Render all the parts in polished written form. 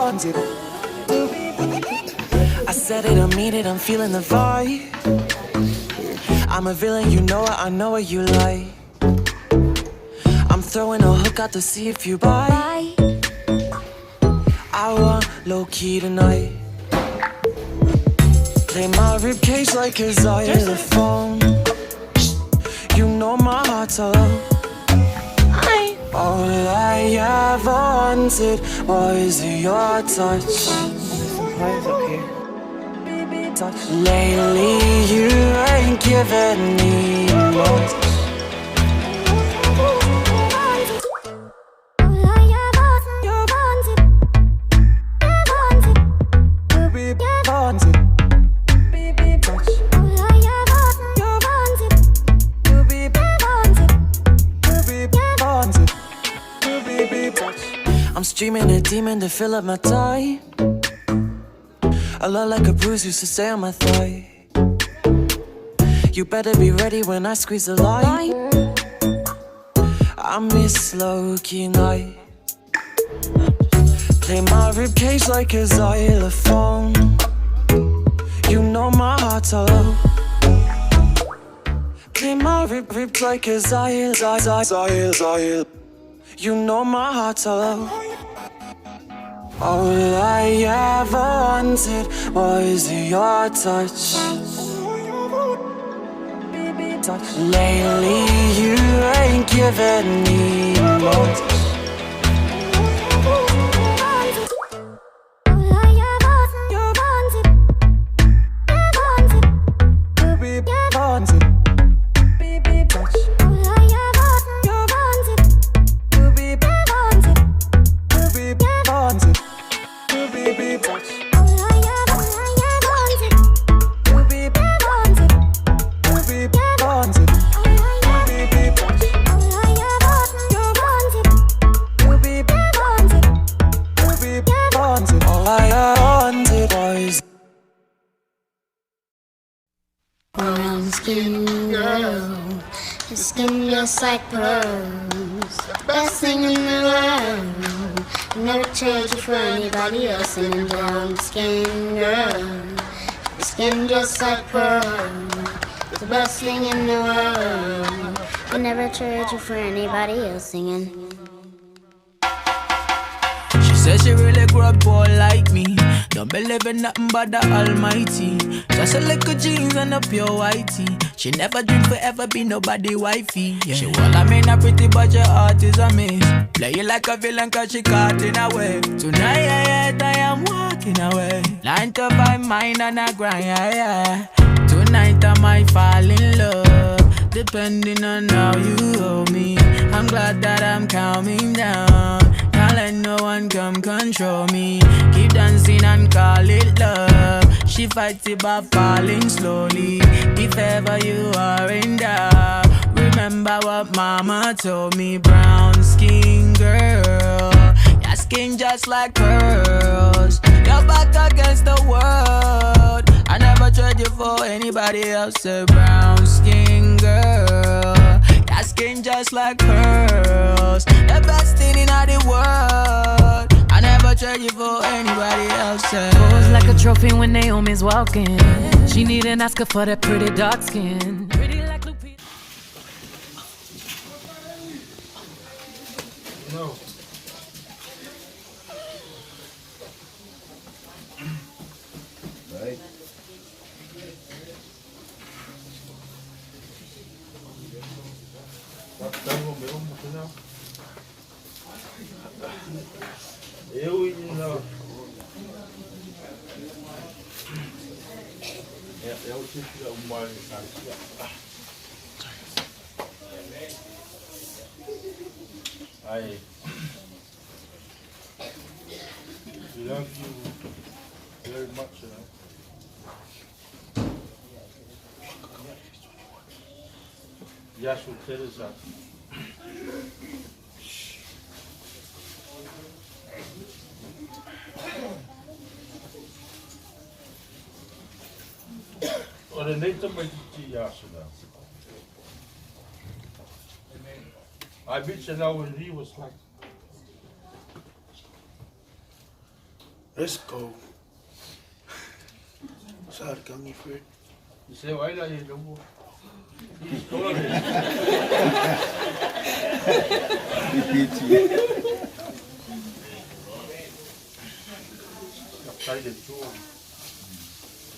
wanted. I said it, I mean it, I'm feeling the vibe. I'm a villain, you know it, I know what you like. I'm throwing a hook out to see if you bite. I want low-key tonight. Play my ribcage like a xylophone. You know my heart's alone. All I ever wanted was your touch. Lately you ain't giving me much. I'm streaming a demon to fill up my time. A lot like a bruise used to stay on my thigh. You better be ready when I squeeze the line. I miss low-key night. Play my ribcage like a xylophone. You know my heart's alone. Play my ribs like a xylophone. You know my heart's alone. All I ever wanted was your touch. Lately you ain't giving me much. Brown skin girl, your skin just like pearls. Best thing in the world. Never trade you for anybody else. And a brown skin girl, your skin just like pearls. The best thing in the world. I never trade you for anybody else. Singing. Says she really grew up poor like me. Don't believe in nothing but the Almighty. Just a little jeans and a pure whitey. She never dream forever be nobody wifey. Yeah. She wanna mean a pretty but your heart is a miss. Play you like a villain cause she caught in a way. Tonight I am walking away. 9 to 5 mine and a grind, yeah. Tonight I might fall in love. Depending on how you hold me. I'm glad that I'm calming down. Can't let no one come control me. Keep dancing and call it love. She fights it by falling slowly. If ever you are in doubt, remember what mama told me. Brown skin girl, your skin just like pearls. Your back against the world. I never trade you for anybody else. A brown skin girl, your skin just like pearls. The best thing in the world. I never trade you for anybody else. Pose like a trophy when Naomi's walking. She need an Oscar for that pretty dark skin. Pretty like Lupita. No. Right. Eu não. É o tipo de uma aí. We love you very much, you know. Yashua Teresa. Ora, nem também te Yashua. I met Chanel when he was like. Let's go. Sorry, come here, Fred. You say, why not you know? He's calling. Sai de tu.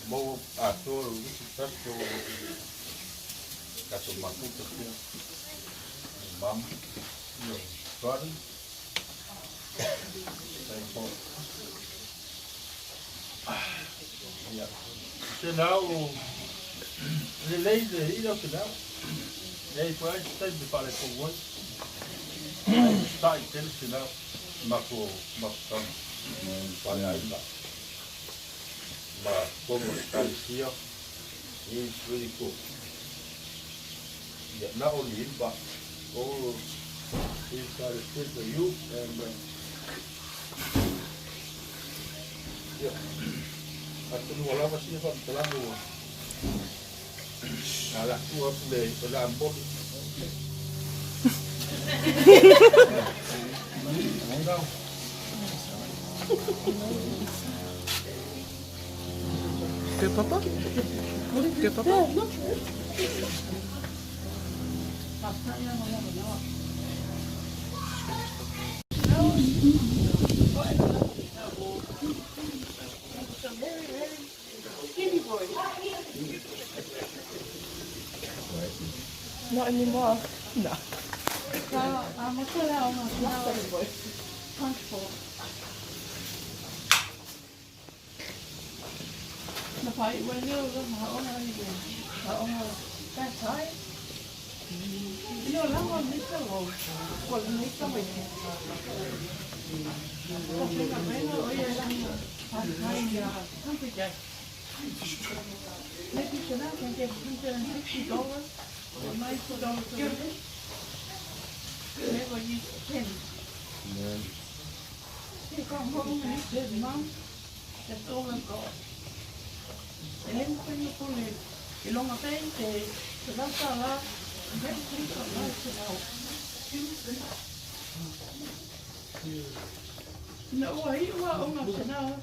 Mau a tu isso tá tu. Caso macuta tu. Bam. Yo. Sorry. Sai po. Ya. Senão ele leide ele o final. E aí foi sempre me falei com você. Está entendendo senão maco maco falei aí lá. But como parecia, he's really cool. Yeah, not only him, but all he's got a kids, the youth, and yeah. Aku dua lama sini kan terlalu. Alah, tu aku boleh berlampau. Enggak. Que papa? Que papa? Not anymore. No. Nó phải quên như họ nói gì họ cái thái nhiều lắm còn biết sao rồi còn biết sao mình không biết là mấy người ở đây đang hay là không phải chạy mấy cái chuyện đó chẳng chạy không chơi thích gì đâu á còn mấy cô đâu chơi đấy mấy người gì thèm thì con không biết chuyện mong để tôi làm cọ em có những cô này thì lúc mà thấy thì nó sao là biết thấy còn nói thế nào nếu ấy qua ông làm thế nào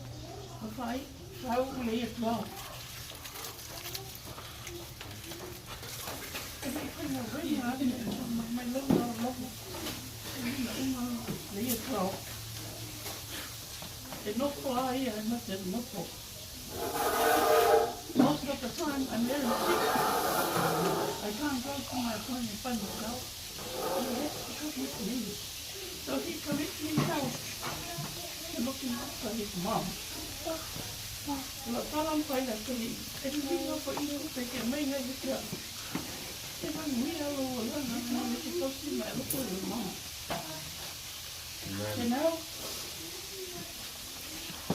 phải ông lấy được vào cái này không là với nhà thì mình lúc nào lúc ông lấy được vào thì nó qua ấy nó chỉ nó phục. Most of the time, I'm very sick. I can't go to my appointment by myself. Yes, because he's me. So he commits himself to looking after his mom. Là sao ông phải là cái everything nó phải yêu phải cái mấy ngày như thế. Thế mà nghĩ là luôn là nó chỉ có xin mẹ lúc tuổi mom. You know,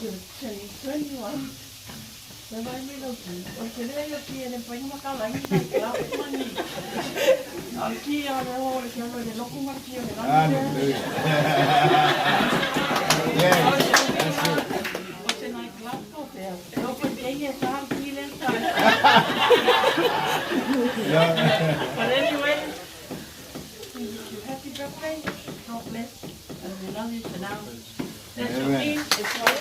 you're 21. Pero hay mi porque de ellos tienen pues una cala ahí la mani aquí ahora hoy que lo de loco aquí de la você não é claro hotel eu porque está aqui lenta but anyway happy birthday God bless and we love you for now that's what me it's all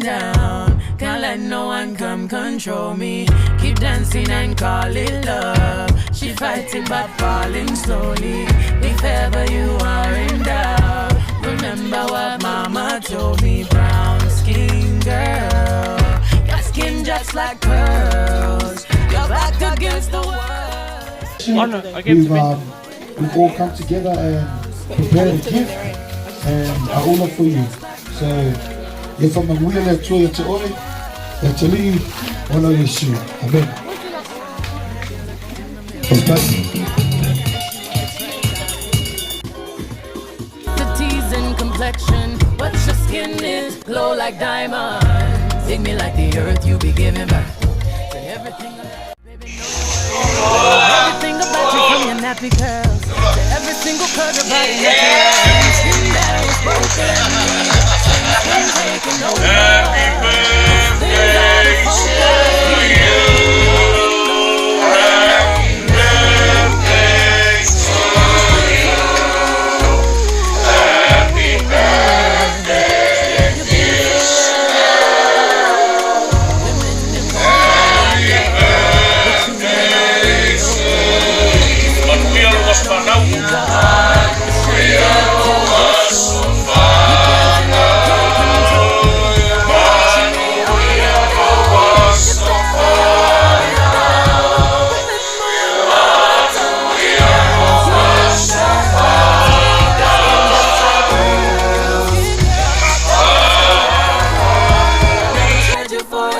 down. Can't let no one come control me. Keep dancing and call it love. She fighting but falling slowly. If ever you are in doubt, remember what mama told me. Brown skin girl, your skin just like pearls. You're back against the world. We've all come together and prepared a gift and a all for you. So, if I'm a wheel to you to Oi, to leave, one of your shoe. Amen. The tease and complexion, but your skin is glow like diamonds. Dig me like the earth, you be giving back. Everything about you from your nappy curls to every single curve about your natural skin that was broken. Taking over. Happy birthday to you. Happy birthday to you. Happy birthday, dear.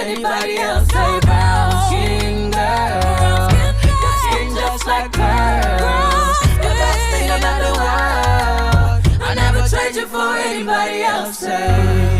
Anybody else say brown skin girl, your skin just like pearls. You're the best thing about the world. I never trade you for anybody else. Say